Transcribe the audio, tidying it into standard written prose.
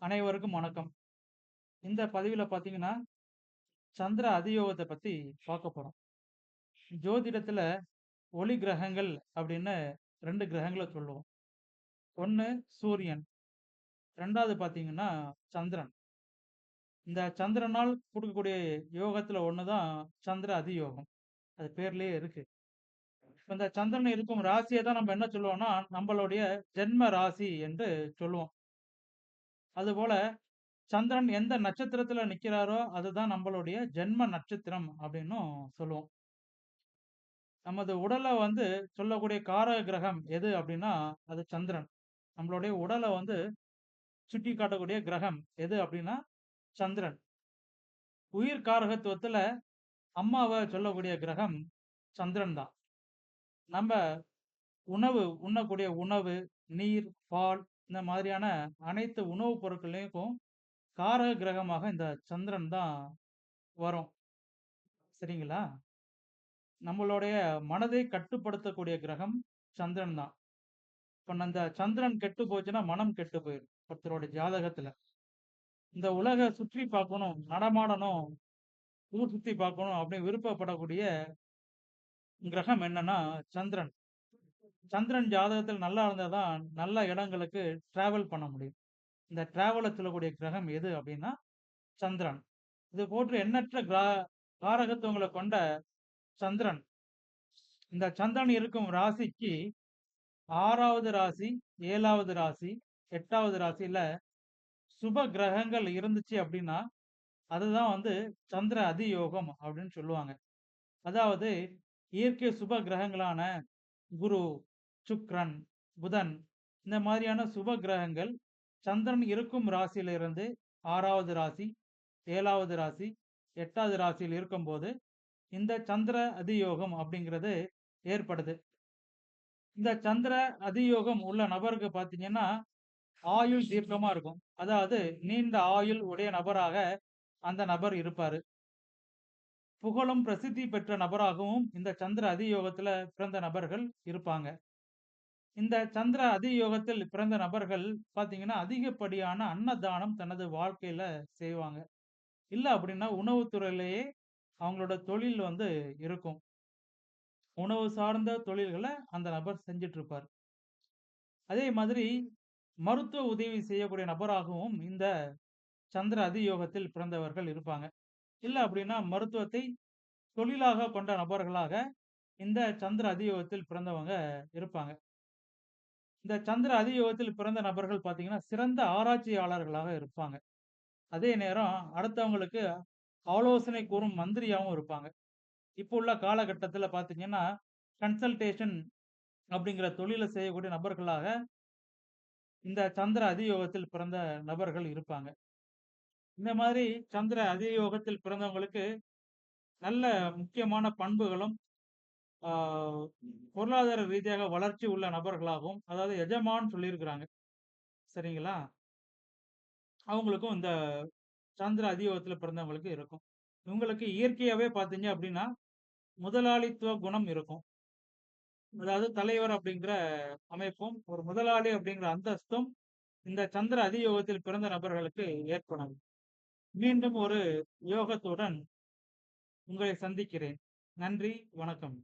அனைவருக்கும் வணக்கம். இந்த பதிவில பார்த்தீங்கன்னா, சந்திர அதியோகத்த பத்தி பார்க்க போறோம். ஜோதிடத்துல ஒளி கிரகங்கள் அப்படின்னு 2 கிரகங்கள சொல்லுவோம். ஒண்ணு சூரியன், 2வது பார்த்தீங்கன்னா சந்திரன். இந்த சந்திரனால் குடுக்கக்கூடிய யோகத்துல ஒண்ணு தான் சந்திர அதியோகம். அது பேர்லயே இருக்கு. இப்ப இந்த சந்திரன் இருக்கும் ராசிய தான் நம்ம என்ன சொல்லுவோம்னா, நம்மளுடைய ஜென்ம ராசி என்று சொல்லுவோம். அதுபோல சந்திரன் எந்த நட்சத்திரத்துல நிக்கிறாரோ, அதுதான் நம்மளுடைய ஜென்ம நட்சத்திரம் அப்படின்னும் சொல்லுவோம். நமது உடல சொல்லக்கூடிய காரக கிரகம் எது அப்படின்னா, அது சந்திரன். நம்மளுடைய உடல சுட்டி காட்டக்கூடிய கிரகம் எது அப்படின்னா, சந்திரன். உயிர் காரகத்துவத்துல அம்மாவ சொல்லக்கூடிய கிரகம் சந்திரன் தான். நம்ம உண்ணக்கூடிய உணவு, நீர், பால் இந்த மாதிரியான அனைத்து உணவுப் பொருட்களையும் காரக கிரகமாக இந்த சந்திரன் தான் வரும். சரிங்களா? நம்மளுடைய மனதை கட்டுப்படுத்தக்கூடிய கிரகம் சந்திரன் தான். இப்ப அந்த சந்திரன் கெட்டு போச்சுன்னா, மனம் கெட்டு போயிரும். ஒருத்தரோட ஜாதகத்துல. இந்த உலக சுற்றி பார்க்கணும், நடமாடணும், ஊர் சுத்தி பார்க்கணும் அப்படின்னு விருப்பப்படக்கூடிய கிரகம் என்னன்னா சந்திரன். சந்திரன் ஜாதகத்தில் நல்லா இருந்தா தான் நல்ல இடங்களுக்கு டிராவல் பண்ண முடியும். இந்த டிராவல சொல்லக்கூடிய கிரகம் எது அப்படின்னா சந்திரன். இது போன்று எண்ணற்ற காரகத்துவங்கள கொண்ட சந்திரன். இந்த சந்திரன் இருக்கும் ராசிக்கு 6வது ராசி, 7வது ராசி, 8வது ராசியில சுப கிரகங்கள் இருந்துச்சு அப்படின்னா, அதுதான் சந்திர அதியோகம் அப்படின்னு சொல்லுவாங்க. அதாவது இயற்கை சுப கிரகங்களான குரு, சுக்கிரன், புதன் இந்த மாதிரியான சுப கிரகங்கள் சந்திரன் இருக்கும் ராசியிலிருந்து 6வது ராசி, 7வது ராசி, 8வது ராசியில் இருக்கும்போது, இந்த சந்திர அதியோகம் அப்படிங்கிறது ஏற்படுது. இந்த சந்திர அதியோகம் உள்ள நபருக்கு பார்த்தீங்கன்னா, ஆயுள் தீர்க்கமா இருக்கும். அதாவது நீண்ட ஆயுள் உடைய நபராக அந்த நபர் இருப்பாரு. புகழும் பிரசித்தி பெற்ற நபராகவும் இந்த சந்திர அதியோகத்துல பிறந்த நபர்கள் இருப்பாங்க. இந்த சந்திர அதியோகத்தில் பிறந்த நபர்கள் பார்த்தீங்கன்னா, அதிகப்படியான அன்னதானம் தனது வாழ்க்கையில செய்வாங்க. இல்ல அப்படின்னா உணவுத்துறையிலேயே அவங்களோட தொழில் இருக்கும். உணவு சார்ந்த தொழில்கள அந்த நபர் செஞ்சுட்டு இருப்பார். அதே மாதிரி மருத்துவ உதவி செய்யக்கூடிய நபராகவும் இந்த சந்திர அதியோகத்தில் பிறந்தவர்கள் இருப்பாங்க. இல்ல அப்படின்னா மருத்துவத்தை தொழிலாக கொண்ட நபர்களாக இந்த சந்திர அதியோகத்தில் பிறந்தவங்க இருப்பாங்க. இந்த சந்திர அதியோகத்தில் பிறந்த நபர்கள் பார்த்தீங்கன்னா, சிறந்த ஆராய்ச்சியாளர்களாக இருப்பாங்க. அதே நேரம் அடுத்தவங்களுக்கு ஆலோசனை கூறும் மந்திரியாவும் இருப்பாங்க. இப்போ உள்ள காலகட்டத்தில பார்த்தீங்கன்னா, கன்சல்டேஷன் அப்படிங்கிற தொழில செய்யக்கூடிய நபர்களாக இந்த சந்திர அதியோகத்தில் பிறந்த நபர்கள் இருப்பாங்க. இந்த மாதிரி சந்திர அதியோகத்தில் பிறந்தவங்களுக்கு நல்ல முக்கியமான பண்புகளும், ஆ பொருளாதார ரீதியாக வளர்ச்சி உள்ள நபர்களாகவும், அதாவது எஜமான் சொல்லியிருக்கிறாங்க. சரிங்களா? அவங்களுக்கும் இந்த சந்திர அதியோகத்தில பிறந்தவங்களுக்கு இருக்கும். இவங்களுக்கு இயற்கையாவே பார்த்தீங்க அப்படின்னா, முதலாளித்துவ குணம் இருக்கும். அதாவது தலைவர் அப்படிங்கிற அமைப்பும், ஒரு முதலாளி அப்படிங்கிற அந்தஸ்தும் இந்த சந்திர அதியோகத்தில் பிறந்த நபர்களுக்கு ஏற்படும். மீண்டும் ஒரு யோகத்துடன் உங்களை சந்திக்கிறேன். நன்றி, வணக்கம்.